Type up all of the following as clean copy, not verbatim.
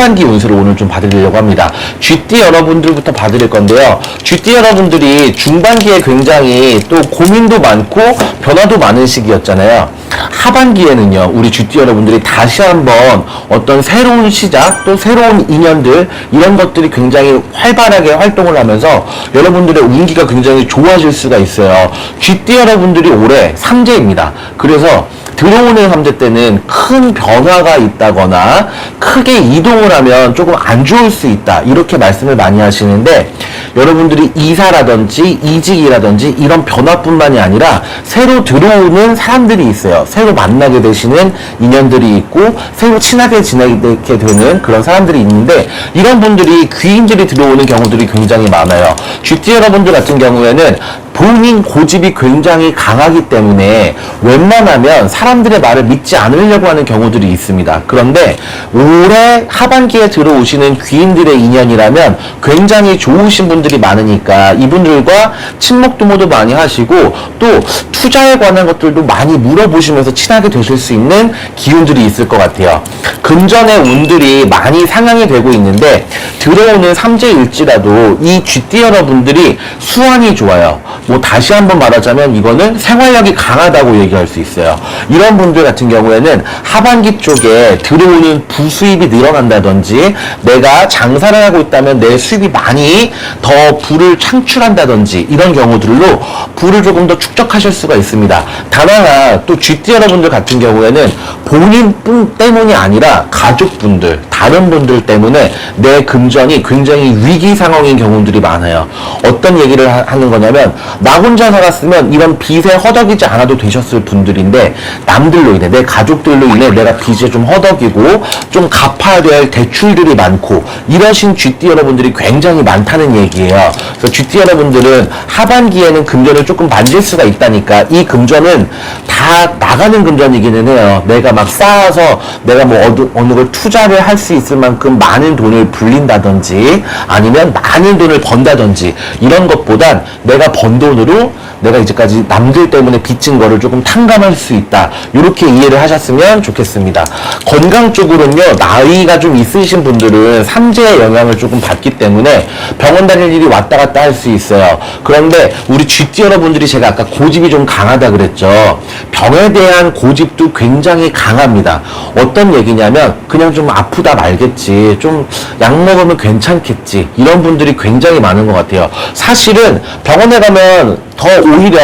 하반기 운세를 오늘 좀 봐드리려고 합니다. 쥐띠 여러분들부터 봐드릴 건데요. 쥐띠 여러분들이 중반기에 굉장히 또 고민도 많고 변화도 많은 시기였잖아요. 하반기에는요, 우리 쥐띠 여러분들이 다시 한번 어떤 새로운 시작, 또 새로운 인연들, 이런 것들이 굉장히 활발하게 활동을 하면서 여러분들의 운기가 굉장히 좋아질 수가 있어요. 쥐띠 여러분들이 올해 삼재입니다. 그래서 들어오는 삼재 때는 큰 변화가 있다거나 크게 이동을 하면 조금 안 좋을 수 있다, 이렇게 말씀을 많이 하시는데, 여러분들이 이사라든지 이직이라든지 이런 변화뿐만이 아니라 새로 들어오는 사람들이 있어요. 새로 만나게 되시는 인연들이 있고 새로 친하게 지내게 되는 그런 사람들이 있는데, 이런 분들이 귀인들이 들어오는 경우들이 굉장히 많아요. 쥐띠 여러분들 같은 경우에는 본인 고집이 굉장히 강하기 때문에 웬만하면 사람들의 말을 믿지 않으려고 하는 경우들이 있습니다. 그런데 올해 하반기에 들어오시는 귀인들의 인연이라면 굉장히 좋으신 분들이 많으니까 이분들과 친목도모도 많이 하시고 또 투자에 관한 것들도 많이 물어보시면서 친하게 되실 수 있는 기운들이 있을 것 같아요. 금전의 운들이 많이 상향이 되고 있는데, 들어오는 삼재일지라도 이 쥐띠 여러분들이 수완이 좋아요. 뭐 다시 한번 말하자면 이거는 생활력이 강하다고 얘기할 수 있어요. 이런 분들 같은 경우에는 하반기 쪽에 들어오는 부수입이 늘어난다든지, 내가 장사를 하고 있다면 내 수입이 많이 더 부를 창출한다든지, 이런 경우들로 부를 조금 더 축적하실 수가 있습니다. 단 하나, 또 쥐띠 여러분들 같은 경우에는 본인뿐 때문이 아니라 가족분들, 다른 분들 때문에 내 금전이 굉장히 위기 상황인 경우들이 많아요. 어떤 얘기를 하는 거냐면, 나 혼자 살았으면 이런 빚에 허덕이지 않아도 되셨을 분들인데, 남들로 인해, 내 가족들로 인해 내가 빚에 좀 허덕이고 좀 갚아야 될 대출들이 많고, 이러신 쥐띠 여러분들이 굉장히 많다는 얘기예요. 그래서 쥐띠 여러분들은 하반기에는 금전을 조금 만질 수가 있다니까. 이 금전은 다 나가는 금전이기는 해요. 내가 막 쌓아서 내가 뭐 어느 걸 투자를 할 수 있을 만큼 많은 돈을 불린다든지 아니면 많은 돈을 번다든지, 이런 것보단 내가 번 돈으로 내가 이제까지 남들 때문에 빚진 거를 조금 탕감할 수 있다, 이렇게 이해를 하셨으면 좋겠습니다. 건강 쪽으로는요, 나이가 좀 있으신 분들은 삼재의 영향을 조금 받기 때문에 병원 다닐 일이 왔다 갔다 할 수 있어요. 그런데 우리 쥐띠 여러분들이, 제가 아까 고집이 좀 강하다 그랬죠. 병에 대한 고집도 굉장히 강합니다. 어떤 얘기냐면, 그냥 좀 아프다 말겠지, 좀 약 먹으면 괜찮겠지, 이런 분들이 굉장히 많은 것 같아요. 사실은 병원에 가면 더 오히려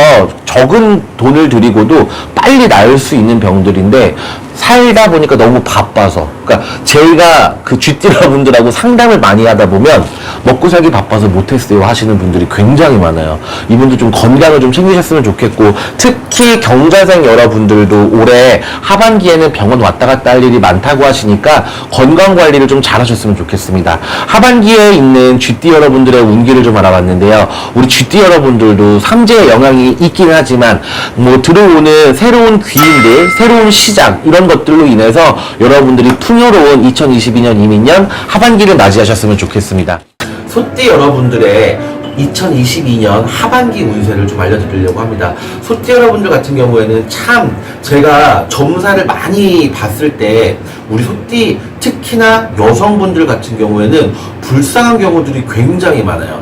적은 돈을 들이고도 빨리 나을 수 있는 병들인데, 살다 보니까 너무 바빠서, 그러니까 제가 그 쥐띠러분들하고 상담을 많이 하다 보면 먹고 살기 바빠서 못했어요 하시는 분들이 굉장히 많아요. 이분들 좀 건강을 좀 챙기셨으면 좋겠고, 특히 경자생 여러분들도 올해 하반기에는 병원 왔다 갔다 할 일이 많다고 하시니까 건강 관리를 좀 잘하셨으면 좋겠습니다. 하반기에 있는 쥐띠 여러분들의 운기를 좀 알아봤는데요. 우리 쥐띠 여러분들도 삼재의 영향이 있긴 하지만, 뭐 들어오는 새로운 귀인들, 새로운 시작, 이런 것들로 인해서 여러분들이 풍요로운 2022년 이민년 하반기를 맞이하셨으면 좋겠습니다. 소띠 여러분들의 2022년 하반기 운세를 좀 알려드리려고 합니다. 소띠 여러분들 같은 경우에는 참 제가 점사를 많이 봤을 때 우리 소띠, 특히나 여성분들 같은 경우에는 불쌍한 경우들이 굉장히 많아요.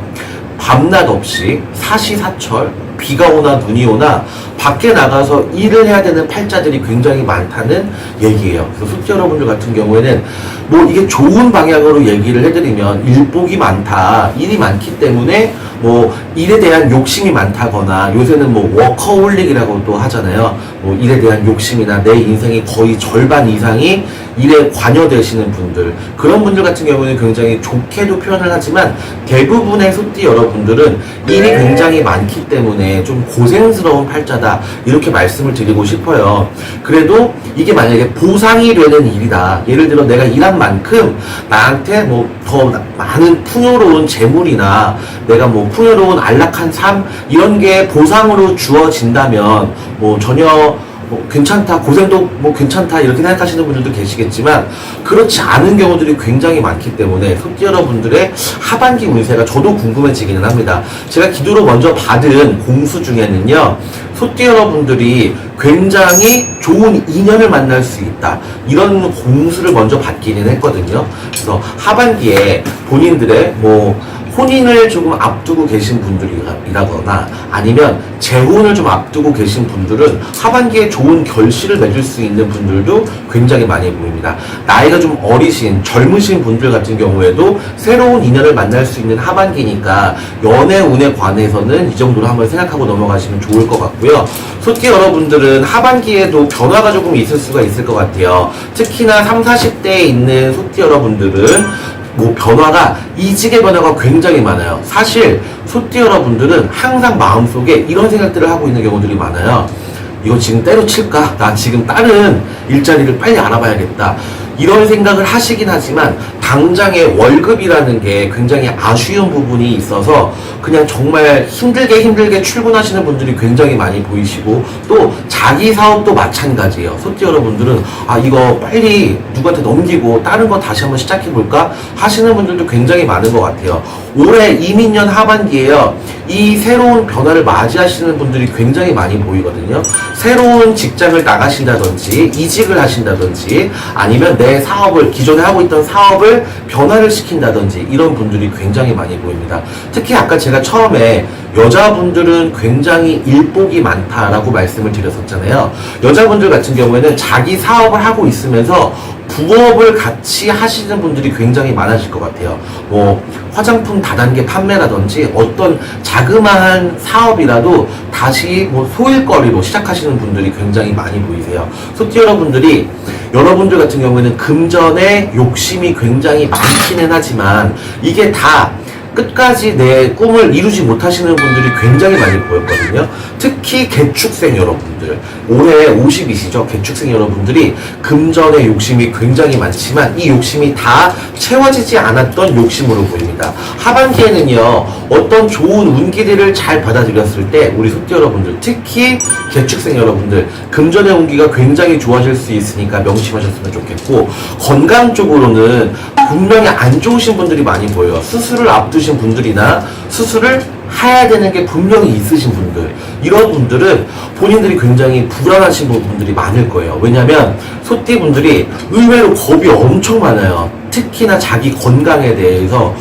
밤낮 없이 사시사철, 비가 오나 눈이 오나 밖에 나가서 일을 해야 되는 팔자들이 굉장히 많다는 얘기예요. 그래서 소띠 여러분들 같은 경우에는 뭐 이게 좋은 방향으로 얘기를 해드리면, 일복이 많다, 일이 많기 때문에 뭐 일에 대한 욕심이 많다거나, 요새는 뭐 워커홀릭이라고 또 하잖아요. 뭐 일에 대한 욕심이나 내 인생의 거의 절반 이상이 일에 관여되시는 분들, 그런 분들 같은 경우는 굉장히 좋게도 표현을 하지만, 대부분의 소띠 여러분들은 일이 굉장히 많기 때문에 좀 고생스러운 팔자다, 이렇게 말씀을 드리고 싶어요. 그래도 이게 만약에 보상이 되는 일이다, 예를 들어 내가 일한 만큼 나한테 뭐 더 많은 풍요로운 재물이나 내가 뭐 풍요로운 안락한 삶, 이런 게 보상으로 주어진다면 뭐 전혀 뭐 괜찮다, 고생도 뭐 괜찮다 이렇게 생각하시는 분들도 계시겠지만 그렇지 않은 경우들이 굉장히 많기 때문에 소띠 여러분들의 하반기 운세가 저도 궁금해지기는 합니다. 제가 기도로 먼저 받은 공수 중에는요, 소띠 여러분들이 굉장히 좋은 인연을 만날 수 있다, 이런 공수를 먼저 받기는 했거든요. 그래서 하반기에 본인들의 뭐 혼인을 조금 앞두고 계신 분들이라거나 아니면 재혼을 좀 앞두고 계신 분들은 하반기에 좋은 결실을 맺을 수 있는 분들도 굉장히 많이 보입니다. 나이가 좀 어리신 젊으신 분들 같은 경우에도 새로운 인연을 만날 수 있는 하반기니까 연애 운에 관해서는 이 정도로 한번 생각하고 넘어가시면 좋을 것 같고요. 소띠 여러분들은 하반기에도 변화가 조금 있을 수가 있을 것 같아요. 특히나 30, 40대에 있는 소띠 여러분들은 뭐 변화가, 이직의 변화가 굉장히 많아요. 사실 소띠 여러분들은 항상 마음속에 이런 생각들을 하고 있는 경우들이 많아요. 이거 지금 때려칠까? 나 지금 다른 일자리를 빨리 알아봐야겠다, 이런 생각을 하시긴 하지만 당장의 월급이라는 게 굉장히 아쉬운 부분이 있어서 그냥 정말 힘들게 출근하시는 분들이 굉장히 많이 보이시고, 또 자기 사업도 마찬가지예요. 소띠 여러분들은 아, 이거 빨리 누구한테 넘기고 다른 거 다시 한번 시작해볼까 하시는 분들도 굉장히 많은 것 같아요. 올해 이민년 하반기에요, 이 새로운 변화를 맞이하시는 분들이 굉장히 많이 보이거든요. 새로운 직장을 나가신다든지 이직을 하신다든지 아니면 내 사업을, 기존에 하고 있던 사업을 변화를 시킨다든지 이런 분들이 굉장히 많이 보입니다. 특히 아까 제가 처음에 여자분들은 굉장히 일복이 많다라고 말씀을 드렸었잖아요. 여자분들 같은 경우에는 자기 사업을 하고 있으면서 부업을 같이 하시는 분들이 굉장히 많아질 것 같아요. 뭐 화장품 다단계 판매라든지 어떤 자그마한 사업이라도 다시 뭐 소일거리로 시작하시는 분들이 굉장히 많이 보이세요. 소띠 여러분들이, 여러분들 같은 경우에는 금전에 욕심이 굉장히 많기는 하지만 이게 다 끝까지 내 꿈을 이루지 못하시는 분들이 굉장히 많이 보였거든요. 특히 개축생 여러분들, 올해 50이시죠? 개축생 여러분들이 금전의 욕심이 굉장히 많지만 이 욕심이 다 채워지지 않았던 욕심으로 보입니다. 하반기에는요, 어떤 좋은 운기들을 잘 받아들였을 때 우리 소띠 여러분들, 특히 개축생 여러분들, 금전의 운기가 굉장히 좋아질 수 있으니까 명심하셨으면 좋겠고, 건강 쪽으로는 분명히 안 좋으신 분들이 많이 보여요. 수술을 앞두신 분들이나 수술을 해야 되는 게 분명히 있으신 분들, 이런 분들은 본인들이 굉장히 불안하신 분들이 많을 거예요. 왜냐면 소띠 분들이 의외로 겁이 엄청 많아요. 특히나 자기 건강에 대해서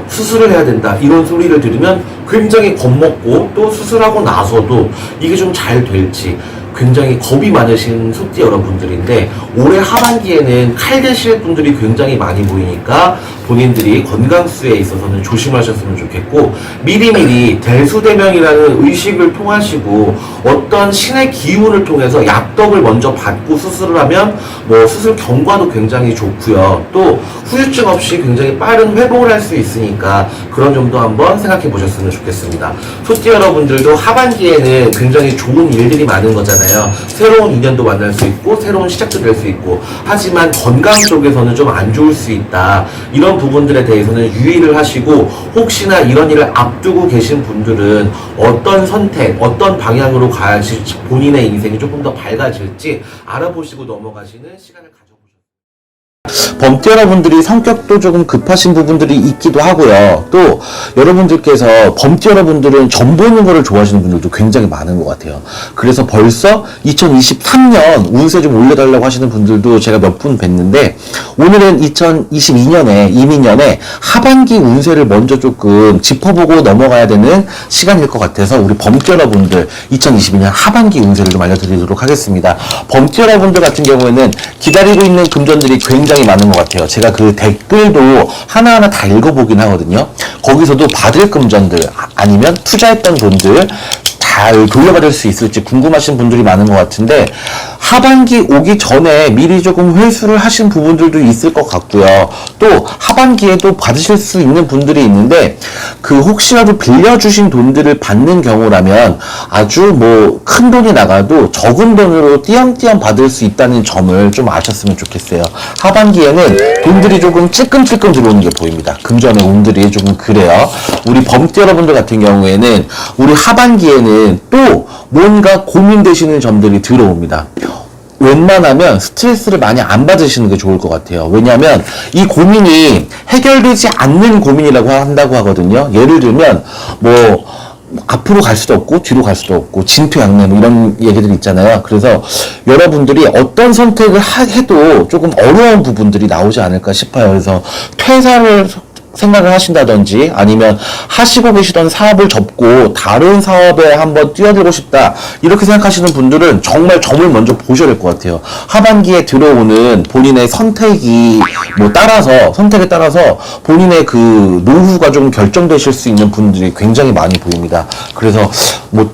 수술을 해야 된다 이런 소리를 들으면 굉장히 겁먹고, 또 수술하고 나서도 이게 좀 잘 될지 굉장히 겁이 많으신 소띠 여러분들인데, 올해 하반기에는 칼 대실 분들이 굉장히 많이 보이니까 본인들이 건강수에 있어서는 조심하셨으면 좋겠고, 미리미리 대수대명이라는 의식을 통하시고 어떤 신의 기운을 통해서 약덕을 먼저 받고 수술을 하면 뭐 수술 경과도 굉장히 좋고요. 또 후유증 없이 굉장히 빠른 회복을 할 수 있으니까 그런 점도 한번 생각해 보셨으면 좋겠습니다. 소띠 여러분들도 하반기에는 굉장히 좋은 일들이 많은 거잖아요. 새로운 인연도 만날 수 있고 새로운 시작도 될 수 있고, 하지만 건강 쪽에서는 좀 안 좋을 수 있다, 이런 부분들에 대해서는 유의를 하시고, 혹시나 이런 일을 앞두고 계신 분들은 어떤 선택, 어떤 방향으로 가야지 본인의 인생이 조금 더 밝아질지 알아보시고 넘어가시는 시간을 가져보셨습니다. 범띠 여러분들이 성격도 조금 급하신 부분들이 있기도 하고요. 또 여러분들께서, 범띠 여러분들은 점 보는 거를 좋아하시는 분들도 굉장히 많은 것 같아요. 그래서 벌써 2023년 운세 좀 올려달라고 하시는 분들도 제가 몇 분 뵀는데, 오늘은 2022년에 이민년에 하반기 운세를 먼저 조금 짚어보고 넘어가야 되는 시간일 것 같아서 우리 범띠 여러분들 2022년 하반기 운세를 좀 알려드리도록 하겠습니다. 범띠 여러분들 같은 경우에는 기다리고 있는 금전들이 굉장히 많은 것 같아요. 제가 그 댓글도 하나하나 다 읽어보긴 하거든요. 거기서도 받을 금전들, 아니면 투자했던 돈들 잘 돌려받을 수 있을지 궁금하신 분들이 많은 것 같은데, 하반기 오기 전에 미리 조금 회수를 하신 부분들도 있을 것 같고요. 또 하반기에도 받으실 수 있는 분들이 있는데, 그 혹시라도 빌려주신 돈들을 받는 경우라면 아주 뭐 큰 돈이 나가도 적은 돈으로 띄엄띄엄 받을 수 있다는 점을 좀 아셨으면 좋겠어요. 하반기에는 돈들이 조금 찔끔찔끔 들어오는 게 보입니다. 금전의 운들이 조금 그래요. 우리 범띠 여러분들 같은 경우에는 우리 하반기에는 또 뭔가 고민되시는 점들이 들어옵니다. 웬만하면 스트레스를 많이 안 받으시는 게 좋을 것 같아요. 왜냐하면 이 고민이 해결되지 않는 고민이라고 한다고 하거든요. 예를 들면 뭐 앞으로 갈 수도 없고 뒤로 갈 수도 없고 진퇴양난 뭐 이런 얘기들이 있잖아요. 그래서 여러분들이 어떤 선택을 해도 조금 어려운 부분들이 나오지 않을까 싶어요. 그래서 퇴사를 생각을 하신다든지 아니면 하시고 계시던 사업을 접고 다른 사업에 한번 뛰어들고 싶다 이렇게 생각하시는 분들은 정말 점을 먼저 보셔야 될 것 같아요. 하반기에 들어오는 본인의 선택이 선택에 따라서 본인의 그 노후가 좀 결정되실 수 있는 분들이 굉장히 많이 보입니다. 그래서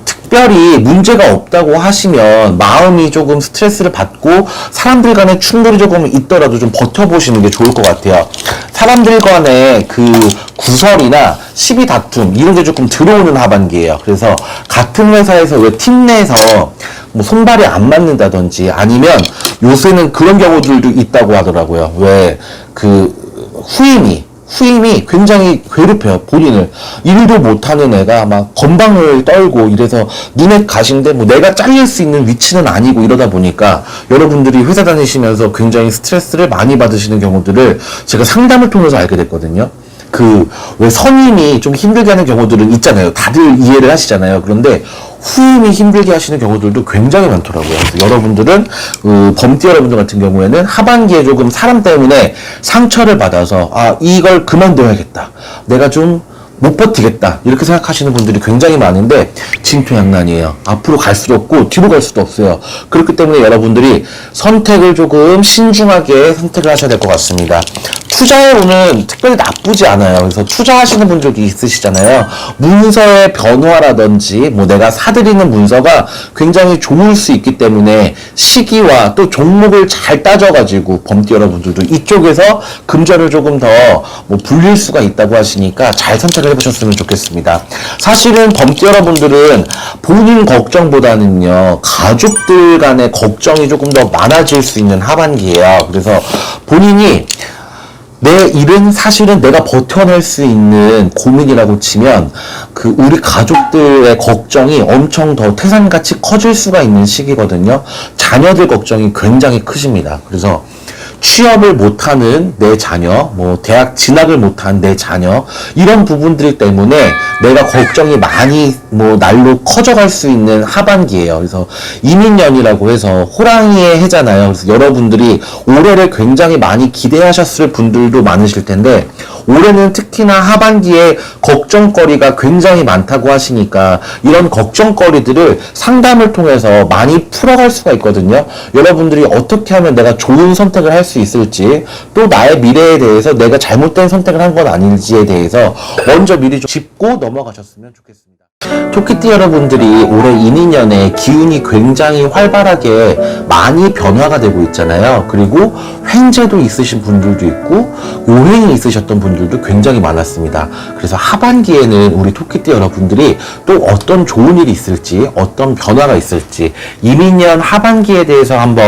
특별히 문제가 없다고 하시면 마음이 조금 스트레스를 받고 사람들 간의 충돌이 조금 있더라도 좀 버텨보시는 게 좋을 것 같아요. 사람들 간의 그 구설이나 시비 다툼 이런 게 조금 들어오는 하반기예요. 그래서 같은 회사에서 왜 팀 내에서 손발이 안 맞는다든지 아니면 요새는 그런 경우들도 있다고 하더라고요. 왜 후임이 굉장히 괴롭혀요. 본인을. 일도 못하는 애가 막 건방을 떨고 이래서 눈에 가시는데 내가 잘릴 수 있는 위치는 아니고 이러다 보니까 여러분들이 회사 다니시면서 굉장히 스트레스를 많이 받으시는 경우들을 제가 상담을 통해서 알게 됐거든요. 왜 선임이 좀 힘들게 하는 경우들은 있잖아요. 다들 이해를 하시잖아요. 그런데 후임이 힘들게 하시는 경우들도 굉장히 많더라고요. 그래서 여러분들은, 범띠 여러분들 같은 경우에는 하반기에 조금 사람 때문에 상처를 받아서, 이걸 그만둬야겠다. 내가 좀 못 버티겠다. 이렇게 생각하시는 분들이 굉장히 많은데, 진퇴양난이에요. 앞으로 갈 수도 없고, 뒤로 갈 수도 없어요. 그렇기 때문에 여러분들이 선택을 조금 신중하게 선택을 하셔야 될 것 같습니다. 투자의 운은 특별히 나쁘지 않아요. 그래서 투자하시는 분들도 있으시잖아요. 문서의 변화라든지 내가 사들이는 문서가 굉장히 좋을 수 있기 때문에 시기와 또 종목을 잘 따져가지고 범띠 여러분들도 이쪽에서 금전을 조금 더 불릴 수가 있다고 하시니까 잘 선택을 해보셨으면 좋겠습니다. 사실은 범띠 여러분들은 본인 걱정보다는요 가족들 간의 걱정이 조금 더 많아질 수 있는 하반기예요. 그래서 본인이 내 일은 사실은 내가 버텨낼 수 있는 고민이라고 치면 우리 가족들의 걱정이 엄청 더 태산같이 커질 수가 있는 시기거든요. 자녀들 걱정이 굉장히 크십니다. 그래서 취업을 못하는 내 자녀, 대학 진학을 못한 내 자녀, 이런 부분들 때문에 내가 걱정이 많이 날로 커져갈 수 있는 하반기예요. 그래서 이민년이라고 해서 호랑이의 해잖아요. 그래서 여러분들이 올해를 굉장히 많이 기대하셨을 분들도 많으실 텐데 올해는 특히나 하반기에 걱정거리가 굉장히 많다고 하시니까 이런 걱정거리들을 상담을 통해서 많이 풀어갈 수가 있거든요. 여러분들이 어떻게 하면 내가 좋은 선택을 할 수 있을지, 또 나의 미래에 대해서 내가 잘못된 선택을 한 건 아닌지에 대해서 먼저 미리 좀 짚고 넘어가셨으면 좋겠습니다. 토끼띠 여러분들이 올해 이민년에 기운이 굉장히 활발하게 많이 변화가 되고 있잖아요. 그리고 횡재도 있으신 분들도 있고 요행이 있으셨던 분들도 굉장히 많았습니다. 그래서 하반기에는 우리 토끼띠 여러분들이 또 어떤 좋은 일이 있을지, 어떤 변화가 있을지 이민년 하반기에 대해서 한번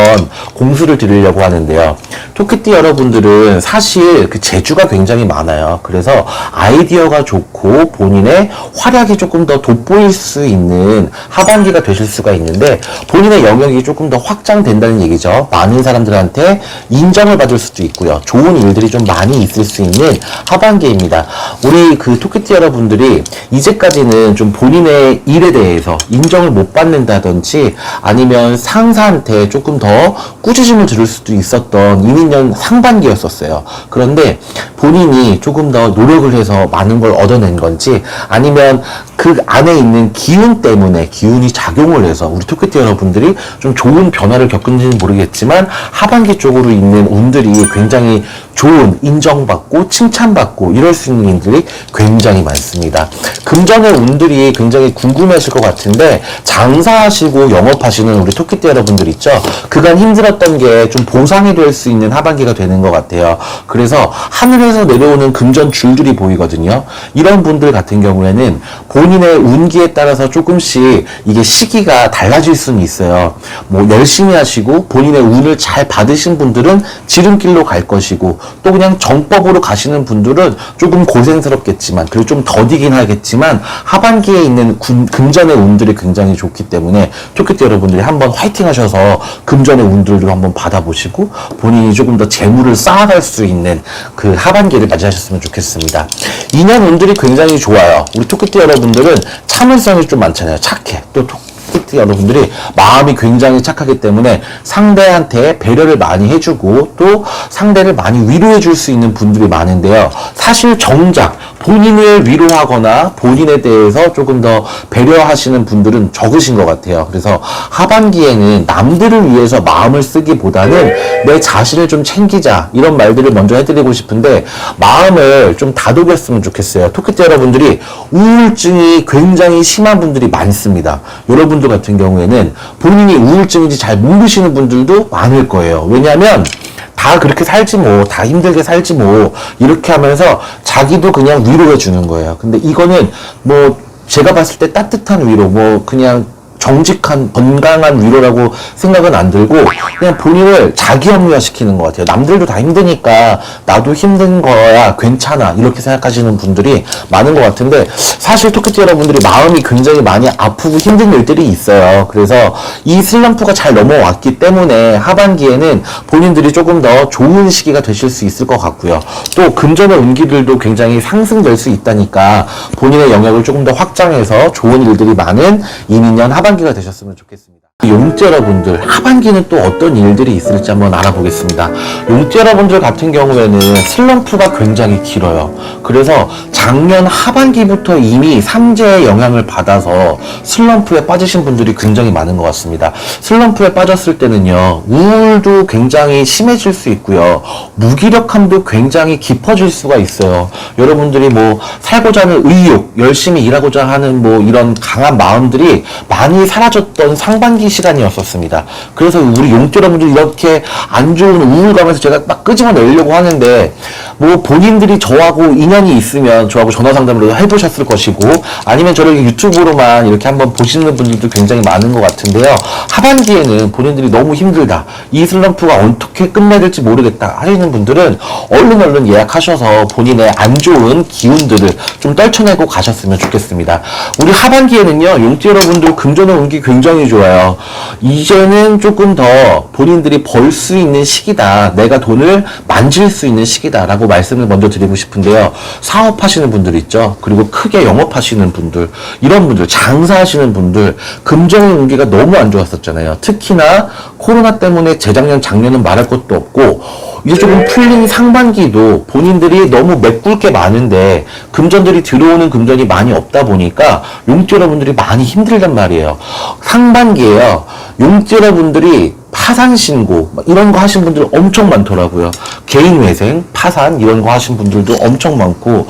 공수를 드리려고 하는데요. 토끼띠 여러분들은 사실 재주가 굉장히 많아요. 그래서 아이디어가 좋고 본인의 활약이 조금 더 돋보일 수 있는 하반기가 되실 수가 있는데 본인의 영역이 조금 더 확장된다는 얘기죠. 많은 사람들한테 인정을 받을 수도 있고요. 좋은 일들이 좀 많이 있을 수 있는 하반기입니다. 우리 토끼띠 여러분들이 이제까지는 좀 본인의 일에 대해서 인정을 못 받는다든지 아니면 상사한테 조금 더 꾸짖음을 들을 수도 있었던 이민년 상반기였었어요. 그런데 본인이 조금 더 노력을 해서 많은 걸 얻어낸 건지 아니면 그 안에 있는 기운 때문에 기운이 작용을 해서 우리 토끼띠 여러분들이 좀 좋은 변화를 겪은지는 모르겠지만 하반기 쪽으로 있는 운들이 굉장히 좋은 인정받고 칭찬받고 이럴 수 있는 일들이 굉장히 많습니다. 금전의 운들이 굉장히 궁금하실 것 같은데 장사하시고 영업하시는 우리 토끼띠 여러분들 있죠. 그간 힘들었던 게 좀 보상이 될 수 있는 하반기가 되는 것 같아요. 그래서 하늘에서 내려오는 금전 줄들이 보이거든요. 이런 분들 같은 경우에는 본인의 운기에 따라서 조금씩 이게 시기가 달라질 수는 있어요. 뭐 열심히 하시고 본인의 운을 잘 받으신 분들은 지름길로 갈 것이고, 또 그냥 정법으로 가시는 분들은 조금 고생스럽겠지만, 그리고 좀 더디긴 하겠지만 하반기에 있는 금전의 운들이 굉장히 좋기 때문에 토끼띠 여러분들이 한번 화이팅 하셔서 금전의 운들도 한번 받아보시고 본인이 조금 더 재물을 쌓아갈 수 있는 그 하반기를 맞이하셨으면 좋겠습니다. 2년 운들이 굉장히 좋아요. 우리 토끼띠 여러분들은 참을성이 좀 많잖아요. 착해. 또 토끼띠 여러분들이 마음이 굉장히 착하기 때문에 상대한테 배려를 많이 해주고 또 상대를 많이 위로해 줄 수 있는 분들이 많은데요. 사실 정작 본인을 위로하거나 본인에 대해서 조금 더 배려하시는 분들은 적으신 것 같아요. 그래서 하반기에는 남들을 위해서 마음을 쓰기보다는 내 자신을 좀 챙기자, 이런 말들을 먼저 해드리고 싶은데 마음을 좀 다독였으면 좋겠어요. 토끼띠 여러분들이 우울증이 굉장히 심한 분들이 많습니다. 여러분들 같은 경우에는 본인이 우울증인지 잘 모르시는 분들도 많을 거예요. 왜냐하면 다 그렇게 살지 뭐, 다 힘들게 살지 뭐, 이렇게 하면서 자기도 그냥 위로해 주는 거예요. 근데 이거는 뭐 제가 봤을 때 따뜻한 위로, 뭐 그냥 정직한 건강한 위로라고 생각은 안 들고 그냥 본인을 자기 합리화시키는 것 같아요. 남들도 다 힘드니까 나도 힘든 거야 괜찮아, 이렇게 생각하시는 분들이 많은 것 같은데, 사실 토끼띠 여러분들이 마음이 굉장히 많이 아프고 힘든 일들이 있어요. 그래서 이 슬럼프가 잘 넘어왔기 때문에 하반기에는 본인들이 조금 더 좋은 시기가 되실 수 있을 것 같고요. 또 금전의 운기들도 굉장히 상승될 수 있다니까 본인의 영역을 조금 더 확장해서 좋은 일들이 많은 이민년 하반기가 되셨으면 좋겠습니다. 용띠 여러분들, 하반기는 또 어떤 일들이 있을지 한번 알아보겠습니다. 용띠 여러분들 같은 경우에는 슬럼프가 굉장히 길어요. 그래서 작년 하반기부터 이미 삼재의 영향을 받아서 슬럼프에 빠지신 분들이 굉장히 많은 것 같습니다. 슬럼프에 빠졌을 때는요, 우울도 굉장히 심해질 수 있고요, 무기력함도 굉장히 깊어질 수가 있어요. 여러분들이 뭐 살고자 하는 의욕, 열심히 일하고자 하는 뭐 이런 강한 마음들이 많이 사라졌던 상반기 시간이었었습니다. 그래서 우리 용띠 여러분들 이렇게 안 좋은 우울감에서 제가 막 끄집어내려고 하는데, 뭐 본인들이 저하고 인연이 있으면 저하고 전화 상담을 해보셨을 것이고, 아니면 저를 유튜브로만 이렇게 한번 보시는 분들도 굉장히 많은 것 같은데요. 하반기에는 본인들이 너무 힘들다, 이 슬럼프가 어떻게 끝내야 될지 모르겠다 하시는 분들은 얼른 예약하셔서 본인의 안 좋은 기운들을 좀 떨쳐내고 가셨으면 좋겠습니다. 우리 하반기에는요, 용띠 여러분들 금전의 운기 굉장히 좋아요. 이제는 조금 더 본인들이 벌 수 있는 시기다, 내가 돈을 만질 수 있는 시기다 라고 말씀을 먼저 드리고 싶은데요. 사업하시는 분들 있죠, 그리고 크게 영업하시는 분들, 이런 분들, 장사하시는 분들, 금전의 운기가 너무 안 좋았었잖아요. 특히나 코로나 때문에 재작년 작년은 말할 것도 없고, 이제 조금 풀린 상반기도 본인들이 너무 메꿀 게 많은데 금전들이 들어오는 금전이 많이 없다 보니까 용띠 여러분들이 많이 힘들단 말이에요. 상반기에요, 용띠 여러분들이 파산 신고 이런 거 하신 분들 엄청 많더라고요. 개인회생, 파산 이런 거 하신 분들도 엄청 많고,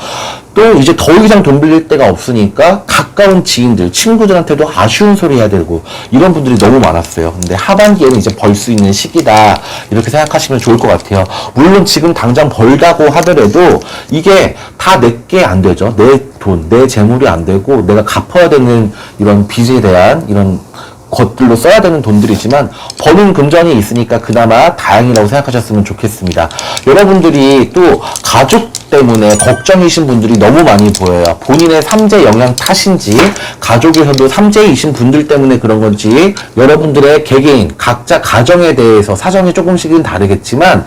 또 이제 더 이상 돈 빌릴 데가 없으니까 가까운 지인들, 친구들한테도 아쉬운 소리 해야 되고, 이런 분들이 너무 많았어요. 근데 하반기에는 이제 벌 수 있는 시기다, 이렇게 생각하시면 좋을 것 같아요. 물론 지금 당장 벌다고 하더라도 이게 다 내게 안 되죠. 내 돈, 내 재물이 안 되고 내가 갚아야 되는 이런 빚에 대한 이런 것들로 써야 되는 돈들이지만 버는 금전이 있으니까 그나마 다행이라고 생각하셨으면 좋겠습니다. 여러분들이 또 가족 때문에 걱정이신 분들이 너무 많이 보여요. 본인의 삼재 영향 탓인지, 가족에서도 삼재이신 분들 때문에 그런 건지, 여러분들의 개개인 각자 가정에 대해서 사정이 조금씩은 다르겠지만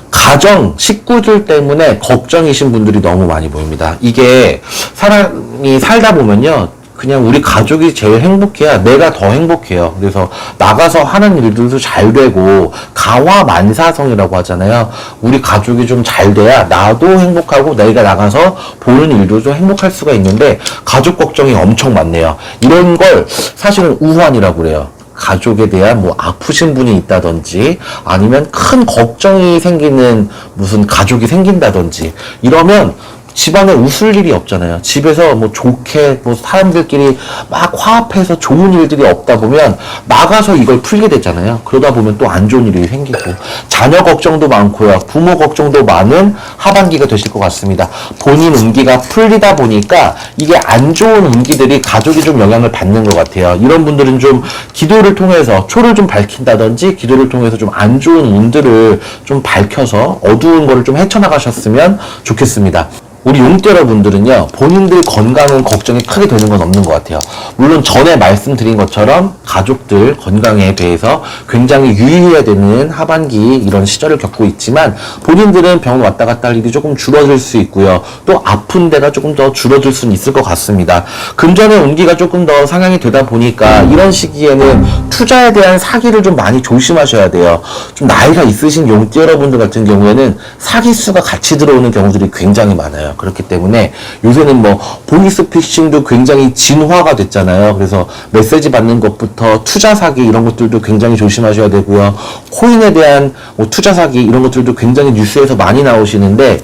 가정, 식구들 때문에 걱정이신 분들이 너무 많이 보입니다. 이게 사람이 살다 보면요, 그냥 우리 가족이 제일 행복해야 내가 더 행복해요. 그래서 나가서 하는 일들도 잘 되고, 가화만사성이라고 하잖아요. 우리 가족이 좀 잘 돼야 나도 행복하고 내가 나가서 보는 일도 좀 행복할 수가 있는데, 가족 걱정이 엄청 많네요. 이런 걸 사실은 우환이라고 그래요. 가족에 대한 뭐 아프신 분이 있다든지, 아니면 큰 걱정이 생기는 무슨 가족이 생긴다든지, 이러면 집안에 웃을 일이 없잖아요. 집에서 뭐 좋게 뭐 사람들끼리 막 화합해서 좋은 일들이 없다 보면 나가서 이걸 풀게 되잖아요. 그러다 보면 또 안 좋은 일이 생기고 자녀 걱정도 많고요. 부모 걱정도 많은 하반기가 되실 것 같습니다. 본인 운기가 풀리다 보니까 이게 안 좋은 운기들이 가족이 좀 영향을 받는 것 같아요. 이런 분들은 좀 기도를 통해서 초를 좀 밝힌다든지 기도를 통해서 좀 안 좋은 운들을 좀 밝혀서 어두운 거를 좀 헤쳐나가셨으면 좋겠습니다. 우리 용띠 여러분들은요, 본인들 건강은 걱정이 크게 되는 건 없는 것 같아요. 물론 전에 말씀드린 것처럼 가족들 건강에 대해서 굉장히 유의해야 되는 하반기 이런 시절을 겪고 있지만 본인들은 병원 왔다 갔다 할 일이 조금 줄어들 수 있고요. 또 아픈 데가 조금 더 줄어들 수는 있을 것 같습니다. 금전의 운기가 조금 더 상향이 되다 보니까 이런 시기에는 투자에 대한 사기를 좀 많이 조심하셔야 돼요. 좀 나이가 있으신 용띠 여러분들 같은 경우에는 사기수가 같이 들어오는 경우들이 굉장히 많아요. 그렇기 때문에 요새는 뭐 보이스피싱도 굉장히 진화가 됐잖아요. 그래서 메시지 받는 것부터 투자 사기 이런 것들도 굉장히 조심하셔야 되고요. 코인에 대한 뭐 투자 사기 이런 것들도 굉장히 뉴스에서 많이 나오시는데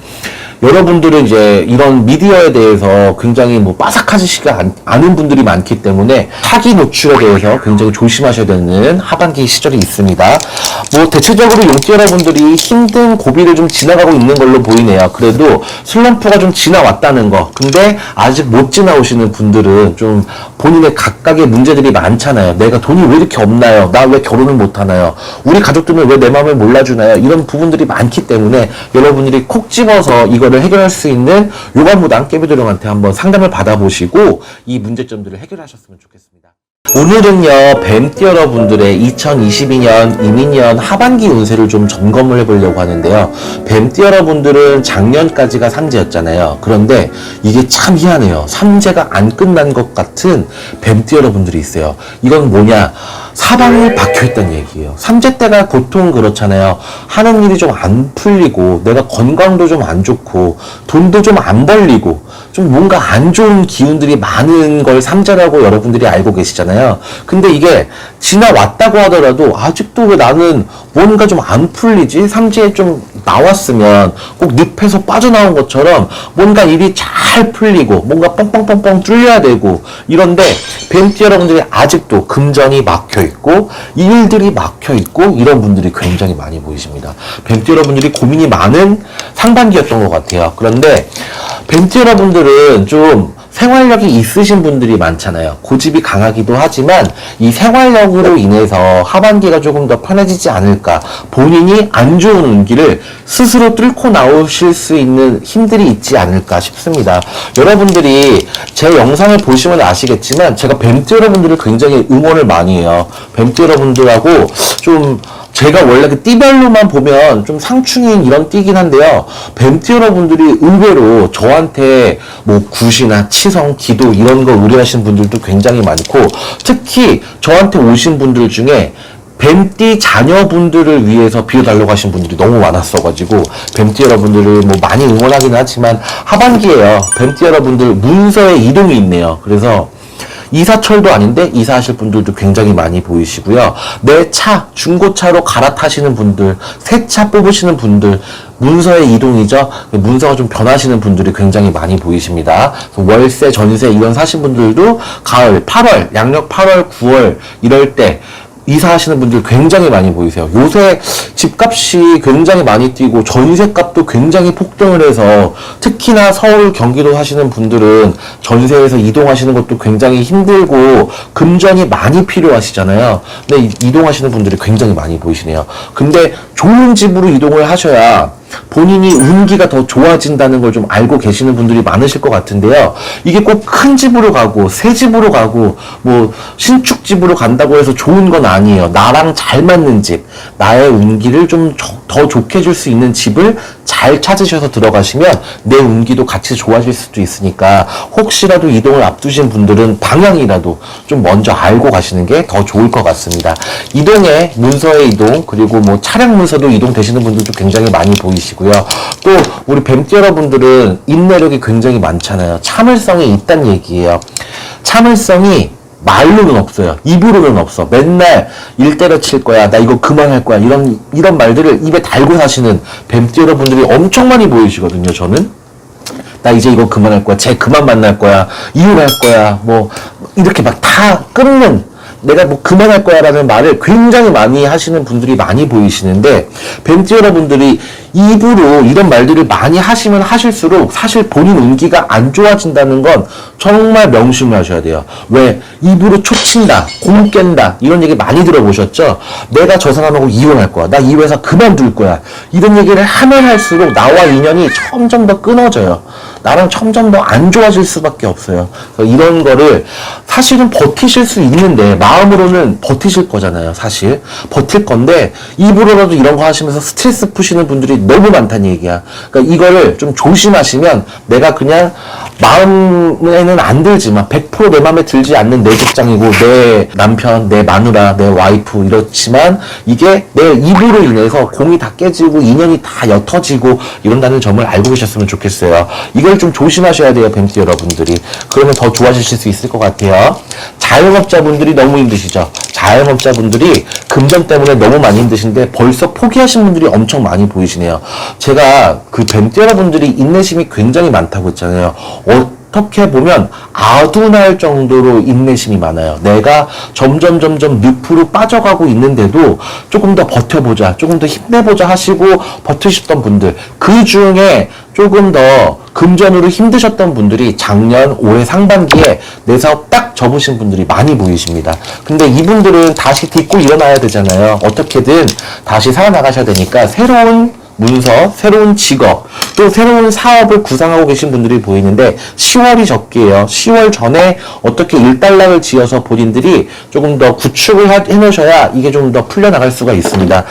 여러분들은 이제 이런 미디어에 대해서 굉장히 뭐 빠삭하지가 않은 분들이 많기 때문에 사기 노출에 대해서 굉장히 조심하셔야 되는 하반기 시절이 있습니다. 뭐 대체적으로 용띠 여러분들이 힘든 고비를 좀 지나가고 있는 걸로 보이네요. 그래도 슬럼프가 좀 지나왔다는 거. 근데 아직 못 지나오시는 분들은 좀 본인의 각각의 문제들이 많잖아요. 내가 돈이 왜 이렇게 없나요? 나 왜 결혼을 못 하나요? 우리 가족들은 왜 내 마음을 몰라주나요? 이런 부분들이 많기 때문에 여러분들이 콕 집어서 이거를 해결할 수 있는 요가무당 깨비도령한테 한번 상담을 받아보시고 이 문제점들을 해결하셨으면 좋겠습니다. 오늘은요, 뱀띠 여러분들의 2022년 이민년 하반기 운세를 좀 점검을 해보려고 하는데요. 뱀띠 여러분들은 작년까지가 삼재였잖아요. 그런데 이게 참 희한해요. 삼재가 안 끝난 것 같은 뱀띠 여러분들이 있어요. 이건 뭐냐? 사방이 박혀있다는 얘기예요. 삼재 때가 보통 그렇잖아요. 하는 일이 좀 안 풀리고 내가 건강도 좀 안 좋고 돈도 좀 안 벌리고 좀 뭔가 안 좋은 기운들이 많은 걸 삼재라고 여러분들이 알고 계시잖아요. 근데 이게 지나왔다고 하더라도 아직도 왜 나는 뭔가 좀 안 풀리지? 삼재에 좀 나왔으면 꼭 늪에서 빠져나온 것처럼 뭔가 일이 잘 풀리고 뭔가 뻥뻥뻥뻥 뚫려야 되고 이런데 뱀띠 여러분들이 아직도 금전이 막혀있고 일들이 막혀있고 이런 분들이 굉장히 많이 보이십니다. 뱀띠 여러분들이 고민이 많은 상반기였던 것 같아요. 그런데 뱀띠 여러분들은 좀 생활력이 있으신 분들이 많잖아요. 고집이 강하기도 하지만 이 생활력으로 인해서 하반기가 조금 더 편해지지 않을까. 본인이 안 좋은 운기를 스스로 뚫고 나오실 수 있는 힘들이 있지 않을까 싶습니다. 여러분들이 제 영상을 보시면 아시겠지만 제가 뱀띠 여러분들을 굉장히 응원을 많이 해요. 뱀띠 여러분들하고 좀 제가 원래 그 띠별로만 보면 좀 상충인 이런 띠긴 한데요. 뱀띠 여러분들이 의외로 저한테 뭐 굿이나 치성, 기도 이런 거 의뢰하시는 분들도 굉장히 많고 특히 저한테 오신 분들 중에 뱀띠 자녀분들을 위해서 빌어달라고 하신 분들이 너무 많았어가지고 뱀띠 여러분들을 뭐 많이 응원하기는 하지만 하반기에요. 뱀띠 여러분들 문서에 이동이 있네요. 그래서 이사철도 아닌데 이사하실 분들도 굉장히 많이 보이시고요. 내 차, 중고차로 갈아타시는 분들, 새 차 뽑으시는 분들, 문서의 이동이죠. 문서가 좀 변하시는 분들이 굉장히 많이 보이십니다. 월세, 전세 이런 사신 분들도 가을, 8월, 양력 8월, 9월 이럴 때 이사하시는 분들 굉장히 많이 보이세요. 요새 집값이 굉장히 많이 뛰고 전세값도 굉장히 폭등을 해서 특히나 서울, 경기도 하시는 분들은 전세에서 이동하시는 것도 굉장히 힘들고 금전이 많이 필요하시잖아요. 근데 이동하시는 분들이 굉장히 많이 보이시네요. 근데 좋은 집으로 이동을 하셔야 본인이 운기가 더 좋아진다는 걸 좀 알고 계시는 분들이 많으실 것 같은데요. 이게 꼭 큰 집으로 가고 새 집으로 가고 뭐 신축집으로 간다고 해서 좋은 건 아니에요. 나랑 잘 맞는 집, 나의 운기를 좀 더 좋게 해줄 수 있는 집을 잘 찾으셔서 들어가시면 내 운기도 같이 좋아질 수도 있으니까 혹시라도 이동을 앞두신 분들은 방향이라도 좀 먼저 알고 가시는 게 더 좋을 것 같습니다. 이동에 문서의 이동 그리고 뭐 차량 문서도 이동되시는 분들도 굉장히 많이 보이시고요. 또 우리 뱀띠 여러분들은 인내력이 굉장히 많잖아요. 참을성이 있다는 얘기예요. 참을성이 말로는 없어요. 입으로는 없어. 맨날 일 때려칠 거야. 나 이거 그만할 거야. 이런 말들을 입에 달고 사시는 뱀띠 여러분들이 엄청 많이 보이시거든요. 저는. 나 이제 이거 그만할 거야. 쟤 그만 만날 거야. 이혼할 거야. 뭐 이렇게 막 다 끊는, 내가 뭐 그만할 거야 라는 말을 굉장히 많이 하시는 분들이 많이 보이시는데, 뱀띠 여러분들이 입으로 이런 말들을 많이 하시면 하실수록 사실 본인 운기가 안 좋아진다는 건 정말 명심을 하셔야 돼요. 왜? 입으로 초친다, 공 깬다, 이런 얘기 많이 들어보셨죠? 내가 저 사람하고 이혼할 거야. 나 이 회사 그만둘 거야. 이런 얘기를 하면 할수록 나와 인연이 점점 더 끊어져요. 나랑 점점 더 안 좋아질 수밖에 없어요. 그래서 이런 거를 사실은 버티실 수 있는데, 마음으로는 버티실 거잖아요. 사실 버틸 건데 입으로라도 이런 거 하시면서 스트레스 푸시는 분들이 너무 많다는 얘기야. 그러니까 이거를 좀 조심하시면, 내가 그냥 마음에는 안 들지만 100% 내 마음에 들지 않는 내 직장이고, 내 남편, 내 마누라, 내 와이프, 이렇지만 이게 내 입으로 인해서 공이 다 깨지고 인연이 다 옅어지고 이런다는 점을 알고 계셨으면 좋겠어요. 이걸 좀 조심하셔야 돼요, 뱀띠 여러분들이. 그러면 더 좋아지실 수 있을 것 같아요. 자영업자분들이 너무 힘드시죠? 자영업자분들이 금전 때문에 너무 많이 힘드신데 벌써 포기하신 분들이 엄청 많이 보이시네요. 제가 그 뱀띠 여러분들이 인내심이 굉장히 많다고 했잖아요. 어떻게 보면 아둔할 정도로 인내심이 많아요. 내가 점점 늪으로 빠져가고 있는데도 조금 더 버텨보자, 조금 더 힘내보자 하시고 버티셨던 분들, 그 중에 조금 더 금전으로 힘드셨던 분들이 작년 올해 상반기에 내 사업 딱 접으신 분들이 많이 보이십니다. 근데 이분들은 다시 딛고 일어나야 되잖아요. 어떻게든 다시 살아나가셔야 되니까 새로운 문서, 새로운 직업, 또 새로운 사업을 구상하고 계신 분들이 보이는데 10월이 적기예요. 10월 전에 어떻게 일단락을 지어서 본인들이 조금 더 구축을 해놓으셔야 이게 좀 더 풀려나갈 수가 있습니다.